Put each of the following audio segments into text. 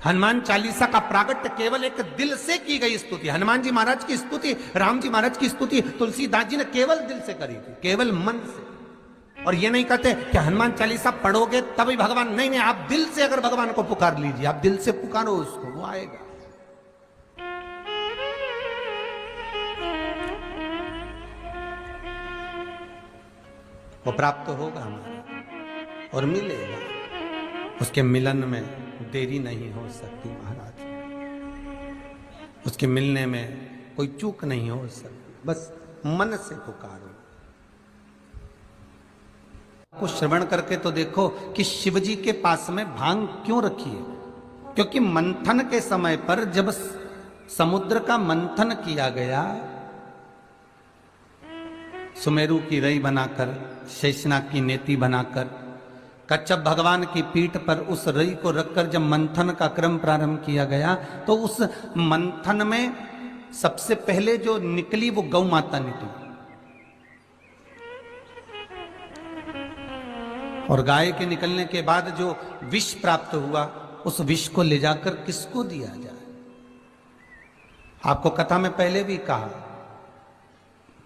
हनुमान चालीसा का प्रागट्य केवल एक दिल से की गई स्तुति। हनुमान जी महाराज की स्तुति, राम जी महाराज की स्तुति तुलसीदास जी ने केवल दिल से करी थी, केवल मन से। और ये नहीं कहते कि हनुमान चालीसा पढ़ोगे तभी भगवान, नहीं नहीं, आप दिल से अगर भगवान को पुकार लीजिए, आप दिल से पुकारो उसको, वो आएगा। वो प्राप्त होगा हमारा और मिलेगा। उसके मिलन में देरी नहीं हो सकती महाराज, उसके मिलने में कोई चूक नहीं हो सकती, बस मन से पुकारो। को श्रवण करके तो देखो कि शिव जी के पास में भांग क्यों रखी है, क्योंकि मंथन के समय पर जब समुद्र का मंथन किया गया, सुमेरु की रई बनाकर, शेषनाग की नेति बनाकर, कच्छप भगवान की पीठ पर उस रई को रखकर जब मंथन का क्रम प्रारंभ किया गया, तो उस मंथन में सबसे पहले जो निकली वो गौ माता निकली। और गाय के निकलने के बाद जो विष प्राप्त हुआ, उस विष को ले जाकर किसको दिया जाए। आपको कथा में पहले भी कहा,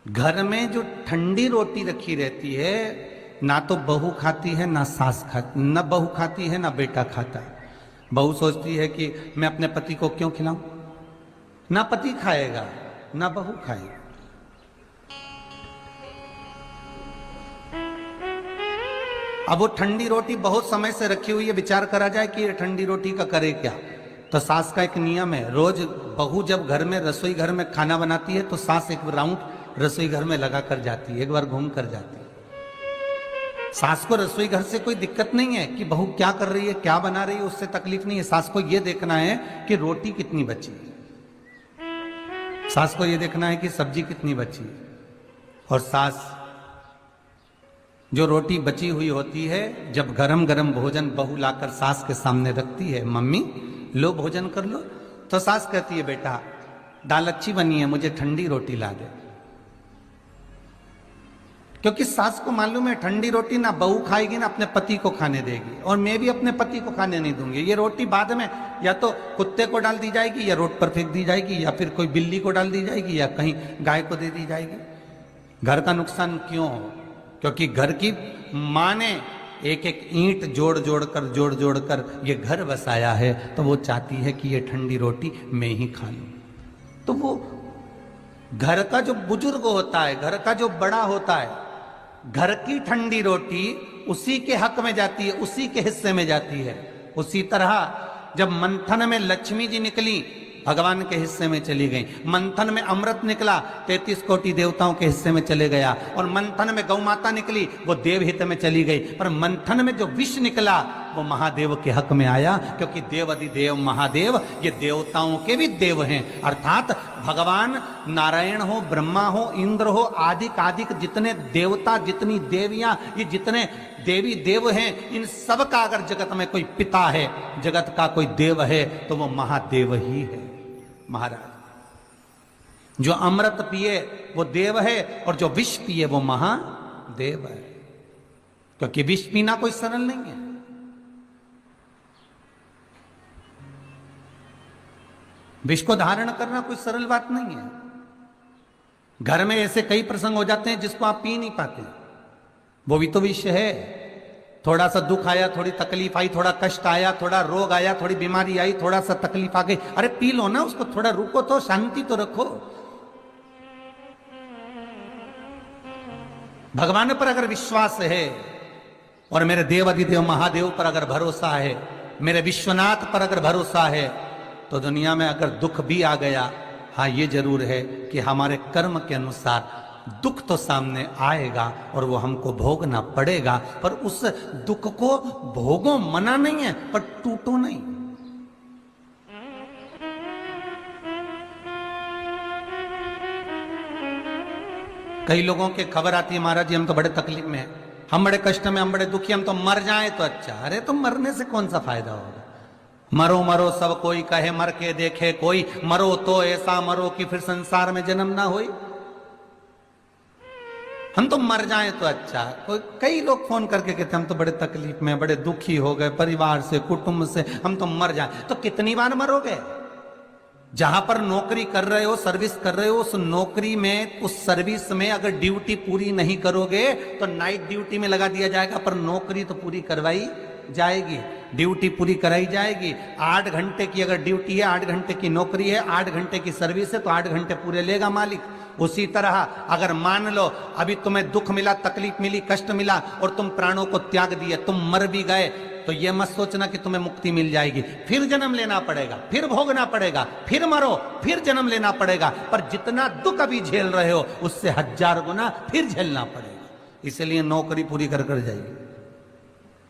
घर में जो ठंडी रोटी रखी रहती है, ना तो बहू खाती है ना सास खाती, ना बहू खाती है ना बेटा खाता है। बहू सोचती है कि मैं अपने पति को क्यों खिलाऊं, ना पति खाएगा ना बहू खाएगी। अब वो ठंडी रोटी बहुत समय से रखी हुई है, विचार करा जाए कि ये ठंडी रोटी का करे क्या। तो सास का एक नियम है, रोज बहू जब घर में रसोई घर में खाना बनाती है तो सास एक राउंड रसोई घर में लगा कर जाती है, एक बार घूम कर जाती है। सास को रसोई घर से कोई दिक्कत नहीं है कि बहू क्या कर रही है, क्या बना रही है, उससे तकलीफ नहीं है। सास को यह देखना है कि रोटी कितनी बची है, सास को यह देखना है कि सब्जी कितनी बची है। और सास जो रोटी बची हुई होती है, जब गरम गरम भोजन बहू लाकर सास के सामने रखती है, मम्मी लो भोजन कर लो, तो सास कहती है बेटा दाल अच्छी बनी है, मुझे ठंडी रोटी ला दे। क्योंकि सास को मालूम है ठंडी रोटी ना बहू खाएगी ना अपने पति को खाने देगी, और मैं भी अपने पति को खाने नहीं दूंगी। ये रोटी बाद में या तो कुत्ते को डाल दी जाएगी, या रोड पर फेंक दी जाएगी, या फिर कोई बिल्ली को डाल दी जाएगी, या कहीं गाय को दे दी जाएगी। घर का नुकसान क्यों हो? क्योंकि घर की माँ ने एक एक ईंट जोड़ जोड़ कर ये घर बसाया है, तो वो चाहती है कि ये ठंडी रोटी मैं ही खा लूं। तो वो घर का जो बुजुर्ग होता है, घर का जो बड़ा होता है, घर की ठंडी रोटी उसी के हक में जाती है, उसी के हिस्से में जाती है। उसी तरह जब मंथन में लक्ष्मी जी निकली, भगवान के हिस्से में चली गई। मंथन में अमृत निकला, 33 कोटि देवताओं के हिस्से में चले गया। और मंथन में गौ माता निकली, वो देवहित में चली गई। पर मंथन में जो विष निकला वो महादेव के हक में आया, क्योंकि देव अधिदेव महादेव ये देवताओं के भी देव हैं। अर्थात भगवान नारायण हो, ब्रह्मा हो, इंद्र हो, आदिक आदिक जितने देवता, जितनी देवियां, ये जितने देवी देव हैं, इन सब का अगर जगत में कोई पिता है, जगत का कोई देव है, तो वो महादेव ही है महाराज। जो अमृत पिए वो देव है, और जो विष पिए वो महादेव है। क्योंकि विष पीना कोई सरल नहीं है। विष को धारण करना कोई सरल बात नहीं है। घर में ऐसे कई प्रसंग हो जाते हैं जिसको आप पी नहीं पाते, वो भी तो विष है। थोड़ा सा दुख आया, थोड़ी तकलीफ आई, थोड़ा कष्ट आया, थोड़ा रोग आया, थोड़ी बीमारी आई, थोड़ा सा तकलीफ आ गई, अरे पी लो ना उसको, थोड़ा रुको तो, शांति तो रखो। भगवान पर अगर विश्वास है, और मेरे देव अधिदेव महादेव पर अगर भरोसा है, मेरे विश्वनाथ पर अगर भरोसा है, तो दुनिया में अगर दुख भी आ गया, हाँ ये जरूर है कि हमारे कर्म के अनुसार दुख तो सामने आएगा और वो हमको भोगना पड़ेगा। पर उस दुख को भोगो, मना नहीं है, पर टूटो नहीं। कई लोगों के खबर आती है, महाराज जी हम तो बड़े तकलीफ में हैं, हम बड़े कष्ट में, हम बड़े दुखी, हम तो मर जाएं तो अच्छा। अरे तो मरने से कौन सा फायदा होगा? मरो मरो सब कोई कहे, मर के देखे कोई, मरो तो ऐसा मरो कि फिर संसार में जन्म ना होई। हम तो मर जाएं तो अच्छा। कई लोग फोन करके कहते हम तो बड़े तकलीफ में, बड़े दुखी हो गए परिवार से, कुटुंब से, हम तो मर जाएं। तो कितनी बार मरोगे? जहां पर नौकरी कर रहे हो, सर्विस कर रहे हो, उस नौकरी में, उस सर्विस में अगर ड्यूटी पूरी नहीं करोगे तो नाइट ड्यूटी में लगा दिया जाएगा, पर नौकरी तो पूरी करवाई जाएगी, ड्यूटी पूरी कराई जाएगी। 8 घंटे की अगर ड्यूटी है, 8 घंटे की नौकरी है, 8 घंटे की सर्विस है, तो 8 घंटे पूरे लेगा मालिक। उसी तरह अगर मान लो अभी तुम्हें दुख मिला, तकलीफ मिली, कष्ट मिला और तुम प्राणों को त्याग दिए, तुम मर भी गए, तो यह मत सोचना कि तुम्हें मुक्ति मिल जाएगी। फिर जन्म लेना पड़ेगा, फिर भोगना पड़ेगा, फिर मरो, फिर जन्म लेना पड़ेगा। पर जितना दुख अभी झेल रहे हो उससे 1000 गुना फिर झेलना पड़ेगा। इसलिए नौकरी पूरी कर कर जाइए,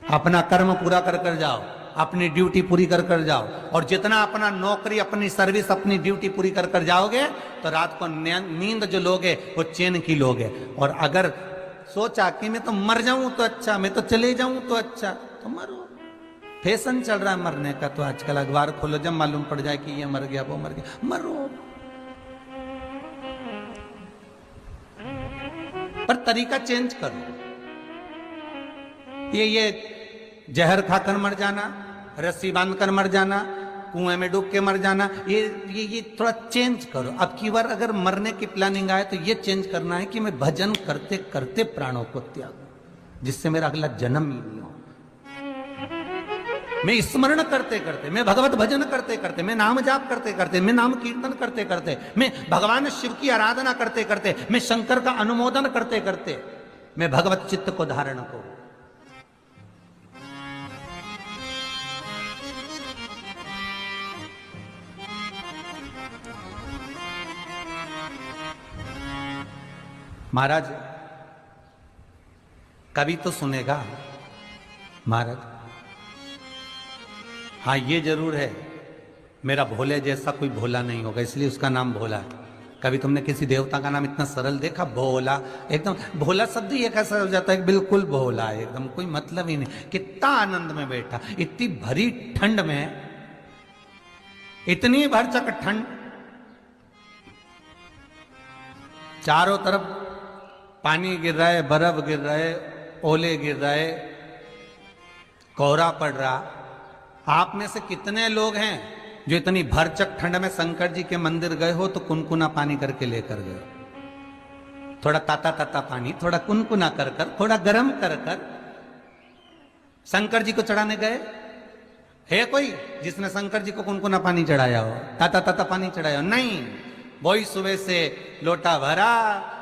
अपना कर्म पूरा कर कर जाओ, अपनी ड्यूटी पूरी कर कर जाओ। और जितना अपना नौकरी, अपनी सर्विस, अपनी ड्यूटी पूरी कर कर जाओगे तो रात को नींद जो लोगे वो चैन की लोगे। और अगर सोचा कि मैं तो मर जाऊं तो अच्छा, मैं तो चले जाऊं तो अच्छा, तो मरो। फैशन चल रहा है मरने का, तो आजकल अखबार खोलो, जब मालूम पड़ जाए कि ये मर गया, वो मर गया, मरो। पर तरीका चेंज करो। ये जहर खाकर मर जाना, रस्सी बांधकर मर जाना, कुएं में डूब के मर जाना, ये थोड़ा चेंज करो। अब की बार अगर मरने की प्लानिंग आए तो ये चेंज करना है कि मैं भजन करते करते प्राणों को त्यागूं, जिससे मेरा अगला जन्म ही नहीं हो। मैं स्मरण करते करते, मैं भगवत भजन करते करते, मैं नाम जाप करते करते, मैं नाम कीर्तन करते करते, मैं भगवान शिव की आराधना करते करते, मैं शंकर का अनुमोदन करते करते मैं भगवत चित्त को धारण करूं। महाराज कभी तो सुनेगा महाराज, हाँ ये जरूर है, मेरा भोले जैसा कोई भोला नहीं होगा, इसलिए उसका नाम भोला है। कभी तुमने किसी देवता का नाम इतना सरल देखा? भोला, एकदम भोला शब्द ही एक ऐसा हो जाता है, बिल्कुल भोला है, एकदम कोई मतलब ही नहीं। कितना आनंद में बैठा, इतनी भरी ठंड में, इतनी भरचक ठंड, चारों तरफ पानी गिर रहा है, बर्फ गिर रहा है, ओले गिर रहे, कोहरा पड़ रहा। आप में से कितने लोग हैं जो इतनी भरचक ठंड में शंकर जी के मंदिर गए हो तो कुनकुना पानी करके लेकर गए? थोड़ा ताता ताता पानी, थोड़ा कुनकुना कर कर, थोड़ा गर्म कर कर शंकर जी को चढ़ाने गए? है कोई जिसने शंकर जी को कुनकुना पानी चढ़ाया हो, ताता ताता पानी चढ़ाया हो? नहीं। वही सुबह से लोटा भरा,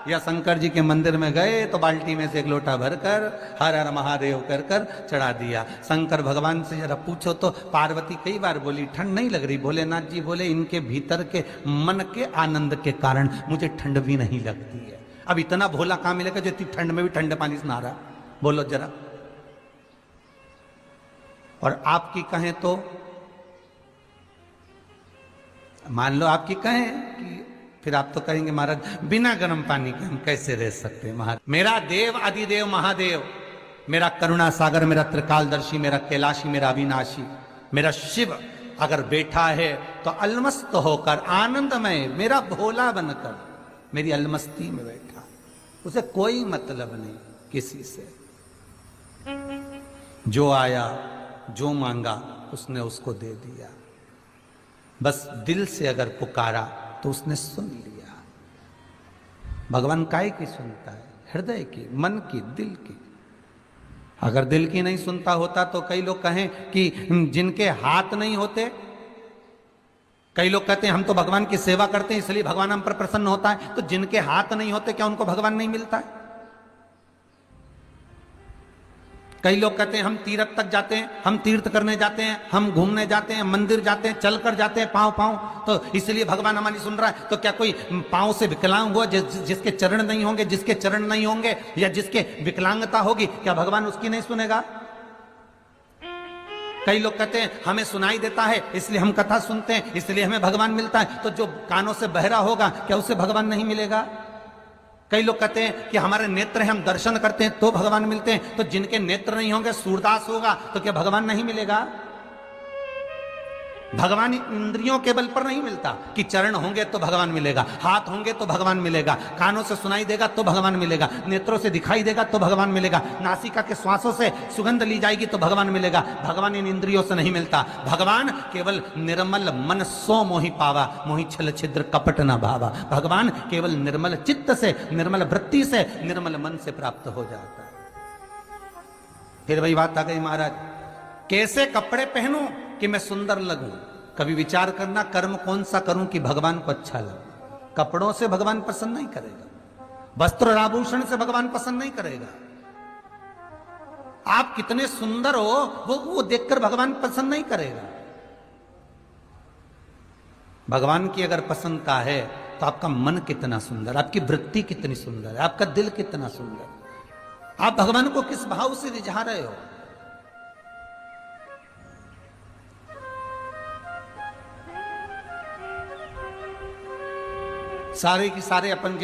या शंकर जी के मंदिर में गए तो बाल्टी में से एक लोटा भरकर हर हर महादेव कर कर चढ़ा दिया। शंकर भगवान से जरा पूछो तो पार्वती कई बार बोली ठंड नहीं लग रही? भोलेनाथ जी बोले इनके भीतर के मन के आनंद के कारण मुझे ठंड भी नहीं लगती है। अब इतना भोला कहां मिलेगा जो इतनी ठंड में भी ठंडे पानी से नहा रहा? बोलो जरा। और आपकी कहें तो, मान लो आपकी कहें कि, फिर आप तो कहेंगे महाराज बिना गर्म पानी के हम कैसे रह सकते हैं? महाराज मेरा देव आदिदेव महादेव, मेरा करुणा सागर, मेरा त्रिकालदर्शी, मेरा कैलाशी, मेरा अविनाशी, मेरा शिव अगर बैठा है तो अलमस्त होकर, आनंदमय, मेरा भोला बनकर मेरी अलमस्ती में बैठा, उसे कोई मतलब नहीं किसी से। जो आया जो मांगा उसने उसको दे दिया, बस दिल से अगर पुकारा तो उसने सुन लिया। भगवान काय की सुनता है? हृदय की, मन की, दिल की। अगर दिल की नहीं सुनता होता तो कई लोग कहें कि जिनके हाथ नहीं होते, कई लोग कहते हैं हम तो भगवान की सेवा करते हैं इसलिए भगवान हम पर प्रसन्न होता है, तो जिनके हाथ नहीं होते क्या उनको भगवान नहीं मिलता है? कई लोग कहते हैं हम तीर्थ तक जाते हैं, हम तीर्थ करने जाते हैं, हम घूमने जाते हैं, मंदिर जाते हैं, चल कर जाते हैं पांव पांव, तो इसलिए भगवान हमारी सुन रहा है। तो क्या कोई पांव से विकलांग हुआ जिसके चरण नहीं होंगे, जिसके चरण नहीं होंगे या जिसके विकलांगता होगी, क्या भगवान उसकी नहीं सुनेगा? कई लोग कहते हैं हमें सुनाई देता है इसलिए हम कथा सुनते हैं, इसलिए हमें भगवान मिलता है, तो जो कानों से बहरा होगा क्या उसे भगवान नहीं मिलेगा? कई लोग कहते हैं कि हमारे नेत्र हैं, हम दर्शन करते हैं तो भगवान मिलते हैं, तो जिनके नेत्र नहीं होंगे, सूरदास होगा, तो क्या भगवान नहीं मिलेगा? भगवान इंद्रियों के बल पर नहीं मिलता कि चरण होंगे तो भगवान मिलेगा, हाथ होंगे तो भगवान मिलेगा, कानों से सुनाई देगा तो भगवान मिलेगा, नेत्रों से दिखाई देगा तो भगवान मिलेगा, नासिका के श्वासों से सुगंध ली जाएगी तो भगवान मिलेगा। भगवान इन इंद्रियों से नहीं मिलता। भगवान केवल निर्मल मन सो मोहि पावा, मोहि छल छिद्र कपट न भावा। भगवान केवल निर्मल चित्त से, निर्मल वृत्ति से, निर्मल मन से प्राप्त हो जाता है। फिर वही बात आ गई महाराज, कैसे कपड़े पहनूं कि मैं सुंदर लगूं। कभी विचार करना कर्म कौन सा करूं कि भगवान को अच्छा लगे। कपड़ों से भगवान पसंद नहीं करेगा, वस्त्र और आभूषण से भगवान पसंद नहीं करेगा। आप कितने सुंदर हो वो देखकर भगवान पसंद नहीं करेगा। भगवान की अगर पसंद का है तो आपका मन कितना सुंदर, आपकी वृत्ति कितनी सुंदर है, आपका दिल कितना सुंदर, आप भगवान को किस भाव से रिझा रहे हो। सारे की सारे अपन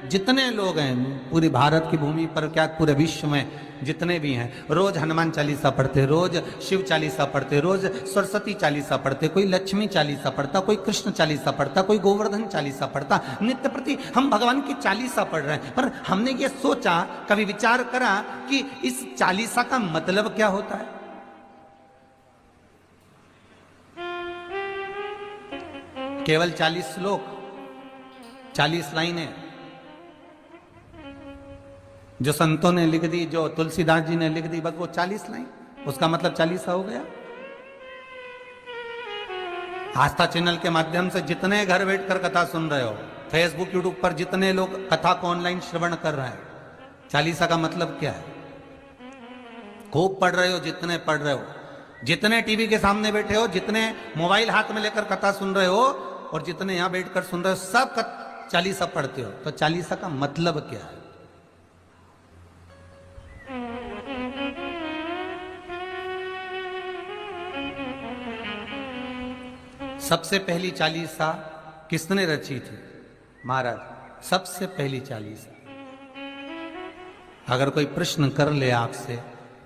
जितने लोग हैं पूरी भारत की भूमि पर, क्या पूरे विश्व में जितने भी हैं, रोज हनुमान चालीसा पढ़ते, रोज शिव चालीसा पढ़ते, रोज सरस्वती चालीसा पढ़ते, कोई लक्ष्मी चालीसा पढ़ता, कोई कृष्ण चालीसा पढ़ता, कोई गोवर्धन चालीसा पढ़ता। नित्य प्रति हम भगवान की चालीसा पढ़ रहे हैं। पर हमने ये सोचा, कभी विचार करा कि इस चालीसा का मतलब क्या होता है। केवल 40 श्लोक, 40 लाइनें जो संतों ने लिख दी, जो तुलसीदास जी ने लिख दी, बस वो 40 लाइन, उसका मतलब 40 हो गया। आस्था चैनल के माध्यम से जितने घर बैठकर कथा सुन रहे हो, फेसबुक यूट्यूब पर जितने लोग कथा को ऑनलाइन श्रवण कर रहे हैं, 40 का मतलब क्या है। खूब पढ़ रहे हो, जितने पढ़ रहे हो, जितने टीवी के सामने बैठे हो, जितने मोबाइल हाथ में लेकर कथा सुन रहे हो, और जितने यहां बैठकर सुन रहे हो, सब 40 पढ़ते हो। तो 40 का मतलब क्या है। सबसे पहली 40 किसने रची थी महाराज? सबसे पहली 40। अगर कोई प्रश्न कर ले आपसे,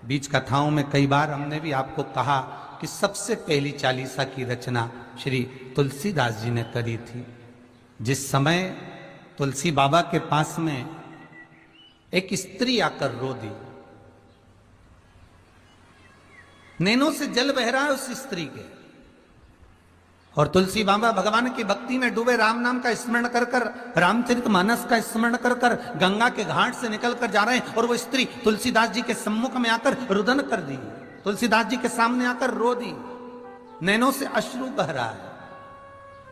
बीच कथाओं में कई बार हमने भी आपको कहा कि सबसे पहली 40 की रचना श्री तुलसीदास जी ने करी थी। जिस समय तुलसी बाबा के पास में एक स्त्री आकर रो दी, नैनों से जल बह रहा है उस स्त्री के, और तुलसी बाबा भगवान की भक्ति में डूबे, राम नाम का स्मरण कर कर, रामचरितमानस का स्मरण कर कर गंगा के घाट से निकल कर जा रहे हैं, और वो स्त्री तुलसीदास जी के सम्मुख में आकर रुदन कर दी, तुलसीदास जी के सामने आकर रो दी, नैनों से अश्रु बह रहा है।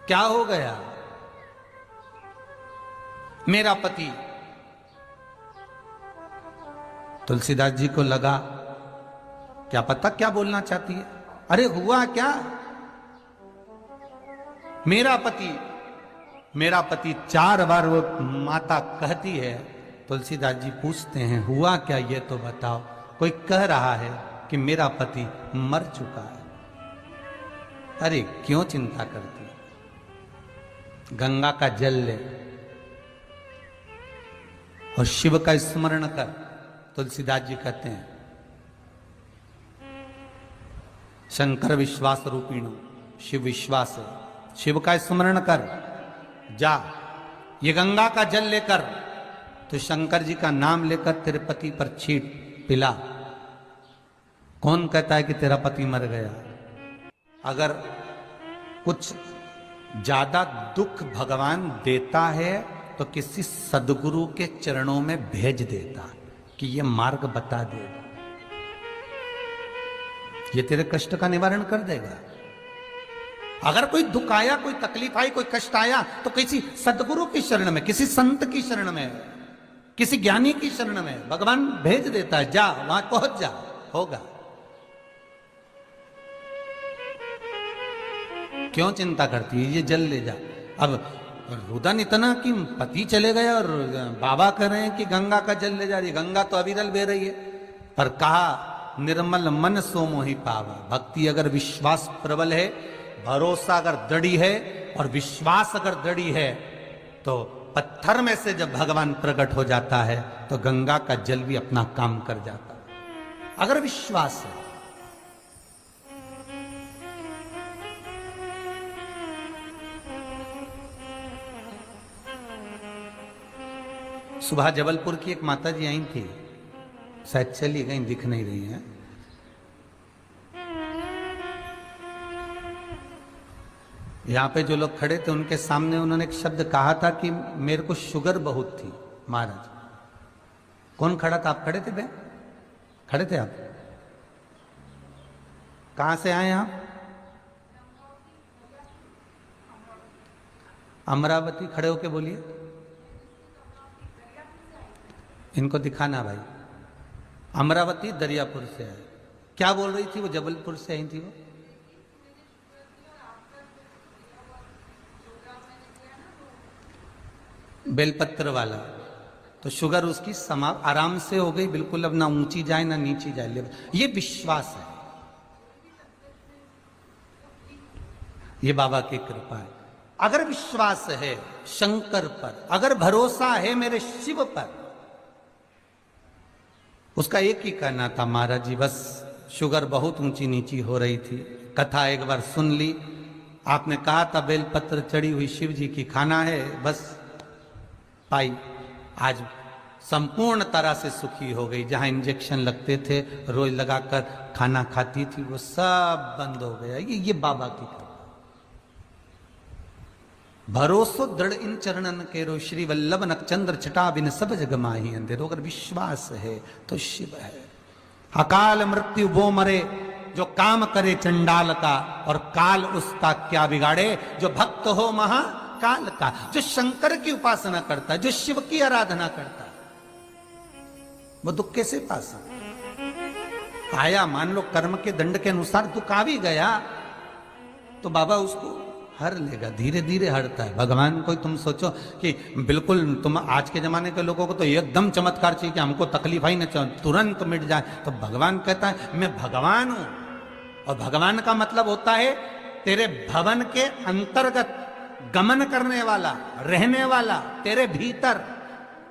क्या हो गया? मेरा पति। तुलसीदास जी को लगा क्या पता क्या बोलना चाहती है। अरे हुआ क्या? मेरा पति, मेरा पति 4 बार वो माता कहती है। तुलसीदास जी पूछते हैं हुआ क्या, ये तो बताओ। कोई कह रहा है कि मेरा पति मर चुका है। अरे क्यों चिंता करती, गंगा का जल ले और शिव का स्मरण कर। तुलसीदास जी कहते हैं शंकर विश्वास रूपीणो, शिव विश्वास है, शिव का स्मरण कर, जा ये गंगा का जल लेकर तो शंकर जी का नाम लेकर तेरे पति पर छीट पिला। कौन कहता है कि तेरा पति मर गया? अगर कुछ ज्यादा दुख भगवान देता है तो किसी सदगुरु के चरणों में भेज देता कि ये मार्ग बता देगा, ये तेरे कष्ट का निवारण कर देगा। अगर कोई दुख आया, कोई तकलीफ आई, कोई कष्ट आया तो किसी सदगुरु की शरण में, किसी संत की शरण में, किसी ज्ञानी की शरण में भगवान भेज देता है, जा वहां पहुंच जा, होगा। क्यों चिंता करती है? ये जल ले जा। अब रुदन इतना कि पति चले गए और बाबा कह रहे हैं कि गंगा का जल ले जा रही। गंगा तो अविरल बह रही है, पर कहा निर्मल मन सो मोहि पावा। भक्ति अगर विश्वास प्रबल है, भरोसा अगर दृढ़ी है और विश्वास अगर दृढ़ी है तो पत्थर में से जब भगवान प्रकट हो जाता है तो गंगा का जल भी अपना काम कर जाता है, अगर विश्वास है। सुबह जबलपुर की एक माता जी आई थी, शायद चली गई, दिख नहीं रही है। यहां पे जो लोग खड़े थे उनके सामने उन्होंने एक शब्द कहा था कि मेरे को शुगर बहुत थी महाराज। कौन खड़ा था? आप खड़े थे बहन? खड़े थे आप? कहां से आए आप? अमरावती। खड़े होके बोलिए, इनको दिखाना भाई। अमरावती दरियापुर से आए। क्या बोल रही थी वो? जबलपुर से आई थी वो। बेलपत्र वाला। तो शुगर उसकी आराम से हो गई बिल्कुल, अब ना ऊंची जाए ना नीची जाए। ये विश्वास है, ये बाबा की कृपा है। अगर विश्वास है शंकर पर, अगर भरोसा है मेरे शिव पर, उसका एक ही कहना था, महाराज जी बस शुगर बहुत ऊंची नीची हो रही थी, कथा एक बार सुन ली, आपने कहा था बेलपत्र चढ़ी हुई शिव जी की खाना है, बस पाई। आज संपूर्ण तरह से सुखी हो गई। जहां इंजेक्शन लगते थे रोज लगाकर खाना खाती थी, वो सब बंद हो गया। ये बाबा की कृपा। भरोसो दृढ़ इन चरणन केरो, श्री वल्लभ नक्षचंद्र छटा बिन सब जग माही अंधेरो। अगर विश्वास है तो शिव है। अकाल मृत्यु वो मरे जो काम करे चंडाल का, और काल उसका क्या बिगाड़े जो भक्त हो महाकाल का। जो शंकर की उपासना करता है, जो शिव की आराधना करता है, वो दुख कैसे पा सकता? आया मान लो कर्म के दंड के अनुसार दुख आ भी गया तो बाबा उसको हर लेगा, धीरे धीरे हरता है। भगवान कोई तुम सोचो कि बिल्कुल तुम आज के जमाने के लोगों को तो एकदम चमत्कार चाहिए कि हमको तकलीफ ही न तुरंत मिट जाए। तो भगवान कहता है मैं भगवान हूं, और भगवान का मतलब होता है तेरे भवन के अंतर्गत गमन करने वाला, रहने वाला, तेरे भीतर,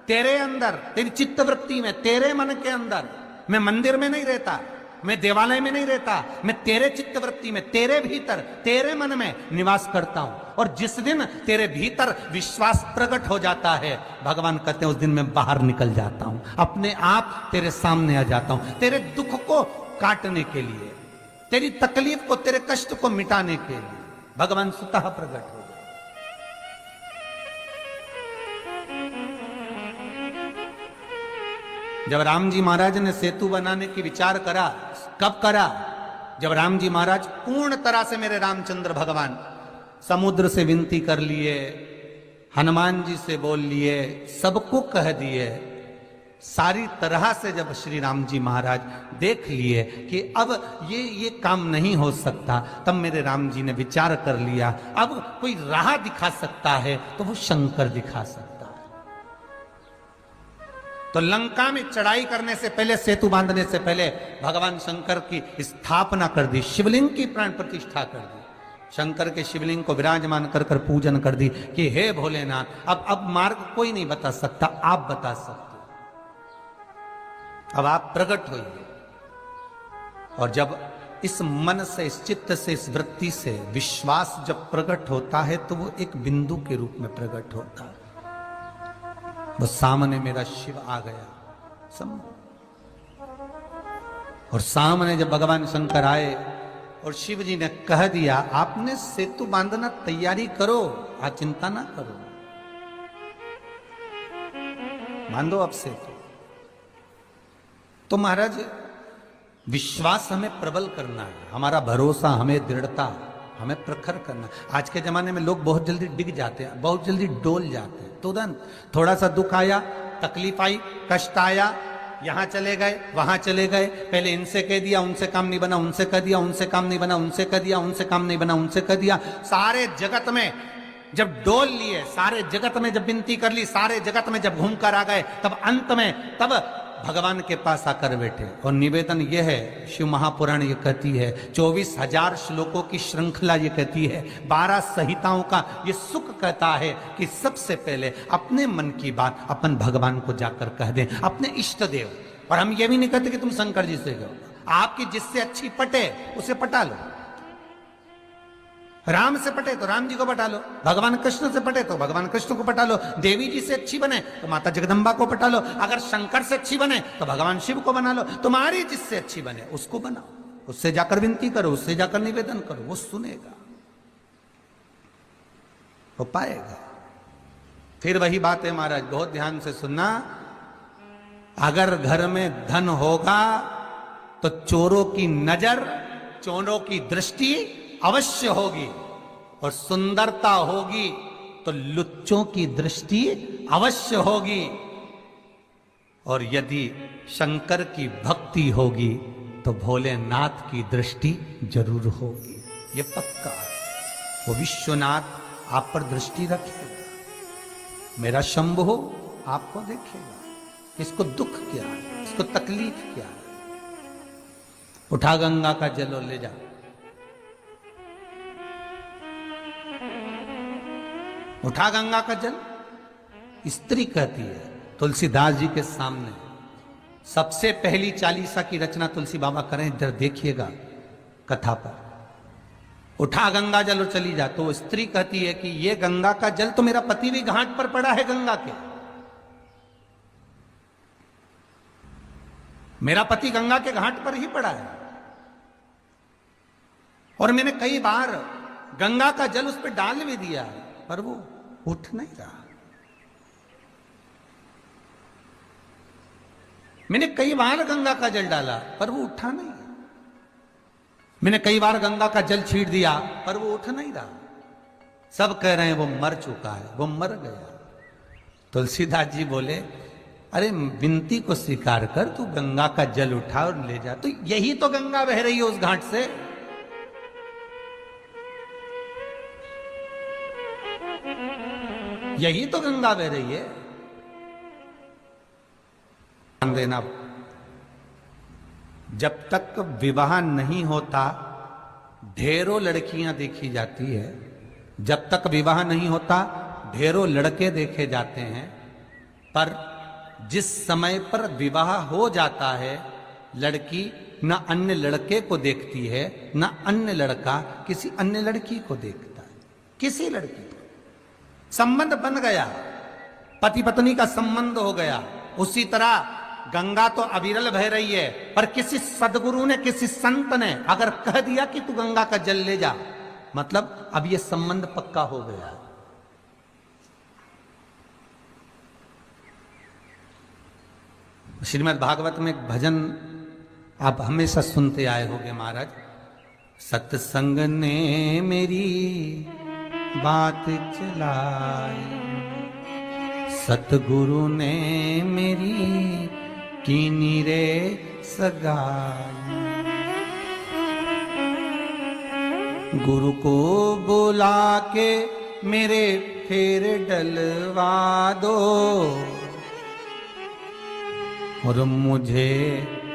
तेरे अंदर, तेरी चित्तवृत्ति में, तेरे मन के अंदर। मैं मंदिर में नहीं रहता, मैं देवालय में नहीं रहता, मैं तेरे चित्तवृत्ति में, तेरे भीतर, तेरे मन में निवास करता हूं। और जिस दिन तेरे भीतर विश्वास प्रकट हो जाता है, भगवान कहते हैं उस दिन मैं बाहर निकल जाता हूं, अपने आप तेरे सामने आ जाता हूं, तेरे दुख को काटने के लिए, तेरी तकलीफ को, तेरे कष्ट को मिटाने के लिए भगवान स्वतः प्रकट हो। जब राम जी महाराज ने सेतु बनाने की विचार करा, कब करा? जब राम जी महाराज पूर्ण तरह से, मेरे रामचंद्र भगवान समुद्र से विनती कर लिए, हनुमान जी से बोल लिए, सबको कह दिए, सारी तरह से जब श्री राम जी महाराज देख लिए कि अब ये काम नहीं हो सकता, तब मेरे राम जी ने विचार कर लिया अब कोई राह दिखा सकता है तो वो शंकर दिखा सकता है। तो लंका में चढ़ाई करने से पहले, सेतु बांधने से पहले भगवान शंकर की स्थापना कर दी, शिवलिंग की प्राण प्रतिष्ठा कर दी, शंकर के शिवलिंग को विराजमान कर कर पूजन कर दी कि हे भोलेनाथ, अब मार्ग कोई नहीं बता सकता, आप बता सकते, अब आप प्रकट होइए। और जब इस मन से, इस चित्त से, इस वृत्ति से विश्वास जब प्रकट होता है तो वो एक बिंदु के रूप में प्रकट होता है। वो सामने मेरा शिव आ गया और सामने जब भगवान शंकर आए और शिव जी ने कह दिया आपने सेतु बांधना तैयारी करो, आज चिंता ना करो, बांधो अब सेतु। तो महाराज विश्वास हमें प्रबल करना है, हमारा भरोसा, हमें दृढ़ता, हमें प्रखर करना। आज के जमाने में लोग बहुत जल्दी डिग जाते हैं, बहुत जल्दी डोल जाते हैं। तुरंत थोड़ा सा दुख आया, तकलीफ आई, कष्ट आया, यहां चले गए, वहां चले गए, पहले इनसे कह दिया, उनसे काम नहीं बना, उनसे कह दिया, उनसे काम नहीं बना, उनसे कह दिया, उनसे काम नहीं बना, उनसे कह दिया। सारे जगत में जब डोल लिए, सारे जगत में जब विनती कर ली, सारे जगत में जब घूम कर आ गए, तब अंत में तब भगवान के पास आकर बैठे। और निवेदन यह है, शिव महापुराण ये कहती है, 24,000 श्लोकों की श्रृंखला ये कहती है, 12 संहिताओं का ये सुख कहता है कि सबसे पहले अपने मन की बात अपन भगवान को जाकर कह दें, अपने इष्ट देव। और हम ये भी नहीं कहते कि तुम शंकर जी से कहो, आपकी जिससे अच्छी पटे उसे पटा लो। राम से पटे तो राम जी को पटा लो, भगवान कृष्ण से पटे तो भगवान कृष्ण को पटा लो, देवी जी से अच्छी बने तो माता जगदम्बा को पटा लो, अगर शंकर से अच्छी बने तो भगवान शिव को बना लो। तुम्हारी जिससे अच्छी बने उसको बनाओ, उससे जाकर विनती करो, उससे जाकर निवेदन करो, वो सुनेगा, वो पाएगा। फिर वही बात है महाराज, बहुत ध्यान से सुनना, अगर घर में धन होगा तो चोरों की नजर, चोरों की दृष्टि अवश्य होगी, और सुंदरता होगी तो लुच्चों की दृष्टि अवश्य होगी, और यदि शंकर की भक्ति होगी तो भोलेनाथ की दृष्टि जरूर होगी। ये पक्का है, वो विश्वनाथ आप पर दृष्टि रखेगा, मेरा शंभु आपको देखेगा, इसको दुख क्या है, इसको तकलीफ क्या है। उठा गंगा का जल और ले जा, उठा गंगा का जल। स्त्री कहती है तुलसीदास जी के सामने, सबसे पहली चालीसा की रचना तुलसी बाबा करें, इधर देखिएगा कथा पर, उठा गंगा जल और चली जा। तो स्त्री कहती है कि ये गंगा का जल तो मेरा पति भी घाट पर पड़ा है गंगा के, मेरा पति गंगा के घाट पर ही पड़ा है, और मैंने कई बार गंगा का जल उस पर डाल भी दिया है, पर वो उठ नहीं रहा। मैंने कई बार गंगा का जल डाला पर वो उठा नहीं, मैंने कई बार गंगा का जल छीट दिया पर वो उठ नहीं रहा। सब कह रहे हैं वो मर चुका है, वो मर गया। तुलसीदास जी बोले अरे विनती को स्वीकार कर, तू गंगा का जल उठा और ले जा। तो यही तो गंगा बह रही है उस घाट से, यही तो गंगा बह रही है। ध्यान देना, जब तक विवाह नहीं होता ढेरों लड़कियां देखी जाती है, जब तक विवाह नहीं होता ढेरों लड़के देखे जाते हैं, पर जिस समय पर विवाह हो जाता है लड़की न अन्य लड़के को देखती है, न अन्य लड़का किसी अन्य लड़की को देखता है। किसी लड़की को संबंध बन गया, पति पत्नी का संबंध हो गया। उसी तरह गंगा तो अविरल बह रही है, पर किसी सदगुरु ने, किसी संत ने अगर कह दिया कि तू गंगा का जल ले जा, मतलब अब ये संबंध पक्का हो गया। श्रीमद् भागवत में एक भजन आप हमेशा सुनते आए होंगे महाराज, सत्संग ने मेरी बात चलाई, सतगुरु ने मेरी कीनी रे सगाई, गुरु को बुला के मेरे फेर डलवा दो, और मुझे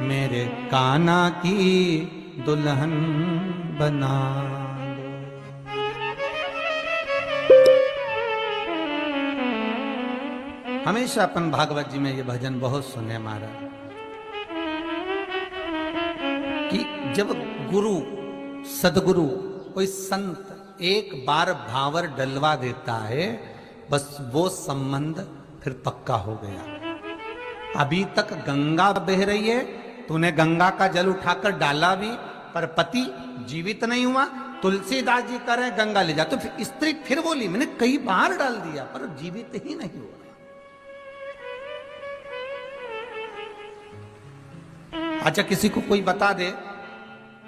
मेरे कान्हा की दुल्हन बना दो। हमेशा अपन भागवत जी में ये भजन बहुत सुने महाराज, कि जब गुरु सदगुरु कोई संत एक बार भावर डलवा देता है, बस वो संबंध फिर पक्का हो गया। अभी तक गंगा बह रही है, तूने गंगा का जल उठाकर डाला भी पर पति जीवित नहीं हुआ, तुलसीदास जी कह रहे गंगा ले जा। तो फिर स्त्री फिर बोली मैंने कई बार डाल दिया पर जीवित ही नहीं हुआ। अच्छा किसी को कोई बता दे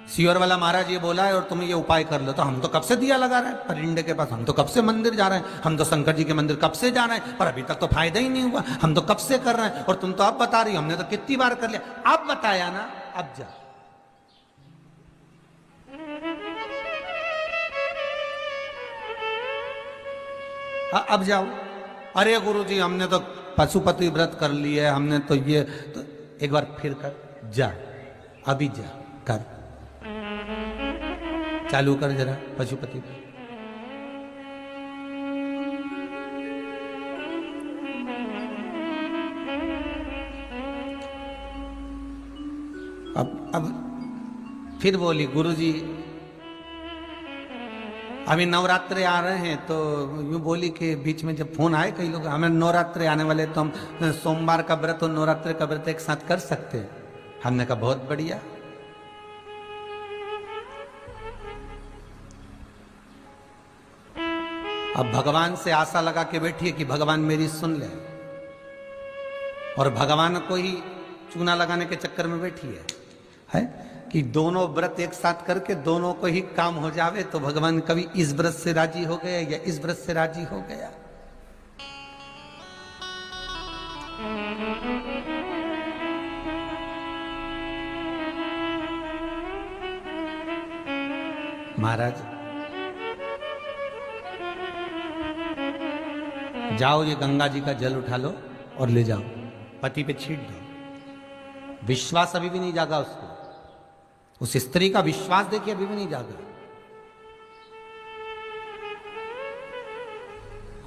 सियोर वाला महाराज ये बोला है और तुम ये उपाय कर लो, तो हम तो कब से दिया लगा रहे हैं परिंदे के पास, हम तो कब से मंदिर जा रहे हैं, हम तो शंकर जी के मंदिर कब से जा रहे हैं, पर अभी तक तो फायदा ही नहीं हुआ, हम तो कब से कर रहे हैं, और तुम तो अब बता रही हो, हमने तो कितनी बार कर लिया। अब बताया ना, अब जा। अब जाओ, अरे गुरु जी हमने तो पशुपति व्रत कर लिया, हमने तो ये, तो एक बार फिर कर, जा अभी जा कर, चालू कर जरा पशुपति। अब फिर बोली गुरुजी अभी नवरात्रे आ रहे हैं तो यूं बोली कि बीच में जब फोन आए कई लोग हमें नवरात्रे आने वाले तो हम सोमवार का व्रत और नवरात्रे का व्रत एक साथ कर सकते हैं। हमने कहा बहुत बढ़िया। अब भगवान से आशा लगा के बैठिए कि भगवान मेरी सुन ले, और भगवान को ही चूना लगाने के चक्कर में बैठी है कि दोनों व्रत एक साथ करके दोनों को ही काम हो जावे। तो भगवान कभी इस व्रत से राजी हो गया या इस व्रत से राजी हो गया। महाराज जाओ, ये गंगा जी का जल उठा लो और ले जाओ, पति पे छीट दो। विश्वास अभी भी नहीं जागा उसको, उस स्त्री का विश्वास देखिए अभी भी नहीं जागा।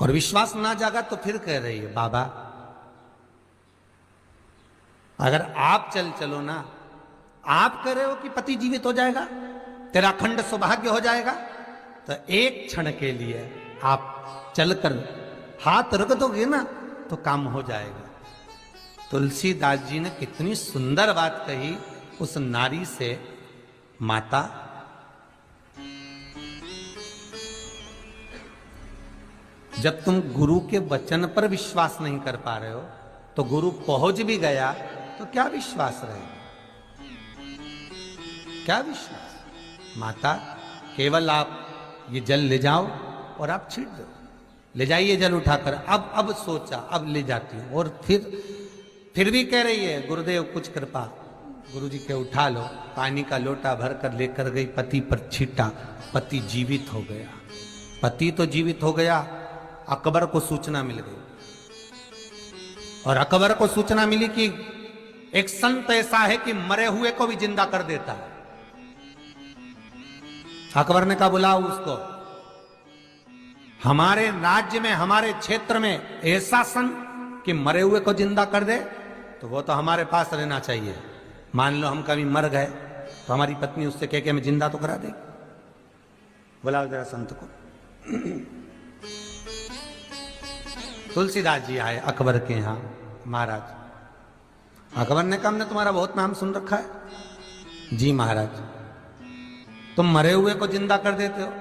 और विश्वास ना जागा तो फिर कह रही है बाबा अगर आप चलो ना, आप कह रहे हो कि पति जीवित हो जाएगा, तेरा अखंड सौभाग्य हो जाएगा, तो एक क्षण के लिए आप चलकर हाथ रख दोगे ना तो काम हो जाएगा। तुलसीदास जी ने कितनी सुंदर बात कही उस नारी से, माता जब तुम गुरु के वचन पर विश्वास नहीं कर पा रहे हो तो गुरु पहुंच भी गया तो क्या विश्वास रहेगा, क्या विश्वास। माता केवल आप ये जल ले जाओ और आप छीट दो, ले जाइए जल उठाकर। अब सोचा, अब ले जाती हूं। और फिर भी कह रही है गुरुदेव कुछ कृपा, गुरुजी के उठा लो। पानी का लोटा भरकर लेकर गई, पति पर छीटा, पति जीवित हो गया। पति तो जीवित हो गया, अकबर को सूचना मिल गई, और अकबर को सूचना मिली कि एक संत ऐसा है कि मरे हुए को भी जिंदा कर देता है। अकबर ने कहा बुलाओ उसको, हमारे राज्य में हमारे क्षेत्र में ऐसा संत कि मरे हुए को जिंदा कर दे तो वो तो हमारे पास रहना चाहिए। मान लो हम कभी मर गए तो हमारी पत्नी उससे कह के हमें जिंदा तो करा देगी। बुलाओ जरा संत को। तुलसीदास जी आए अकबर के यहां। महाराज, अकबर ने कहा हमने तुम्हारा बहुत नाम सुन रखा है। जी महाराज, तुम मरे हुए को जिंदा कर देते हो।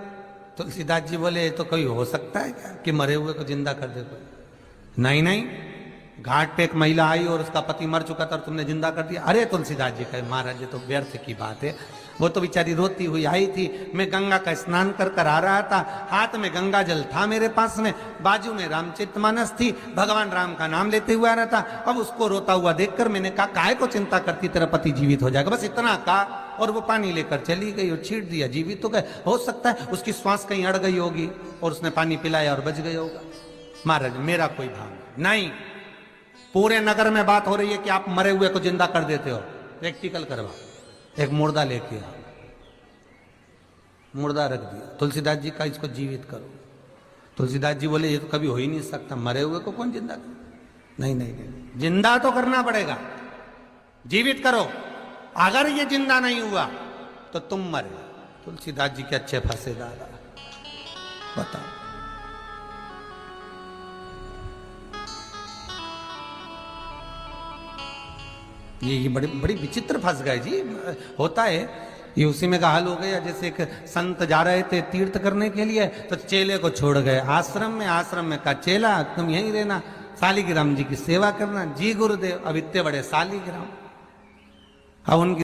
तुलसीदास जी बोले तो कोई हो सकता है क्या कि मरे हुए को जिंदा कर देते हो? नहीं, घाट पे एक महिला आई और उसका पति मर चुका था और तुमने जिंदा कर दिया। अरे तुलसीदास जी कहे महाराज ये तो व्यर्थ की बात है, वो तो बेचारी रोती हुई आई थी, मैं गंगा का स्नान कर आ रहा था, हाथ में गंगा जल था मेरे पास में, बाजू में रामचरितमानस थी, भगवान राम का नाम लेते हुए आ रहा था। अब उसको रोता हुआ देखकर मैंने कहा काहे को चिंता करती, तेरा पति जीवित हो जाएगा, बस इतना कहा और वो पानी लेकर चली गई और छीट दिया, जीवित हो गए। हो सकता है उसकी श्वास कहीं अड़ गई होगी और उसने पानी पिलाया और बच गया होगा। महाराज मेरा कोई भाव नहीं, पूरे नगर में बात हो रही है कि आप मरे हुए को जिंदा कर देते हो। प्रैक्टिकल करवा, एक मुर्दा लेके आ, मुर्दा रख दिया। तुलसीदास जी का इसको जीवित करो। तुलसीदास जी बोले ये तो कभी हो ही नहीं सकता, मरे हुए को कौन जिंदा करे? नहीं, जिंदा तो करना पड़ेगा, जीवित करो। अगर ये जिंदा नहीं हुआ तो तुम मरे। तुलसीदास जी के अच्छे फंसेदार, बताओ। ये बड़ी विचित्र फंस गए जी। होता है ये, उसी में का हाल हो गया। जैसे एक संत जा रहे थे तीर्थ करने के लिए तो चेले को छोड़ गए आश्रम में का चेला तुम यहीं रहना, शालिग्राम जी की सेवा करना। जी गुरुदेव, अब इतने बड़े शालिग्राम, अब उनकी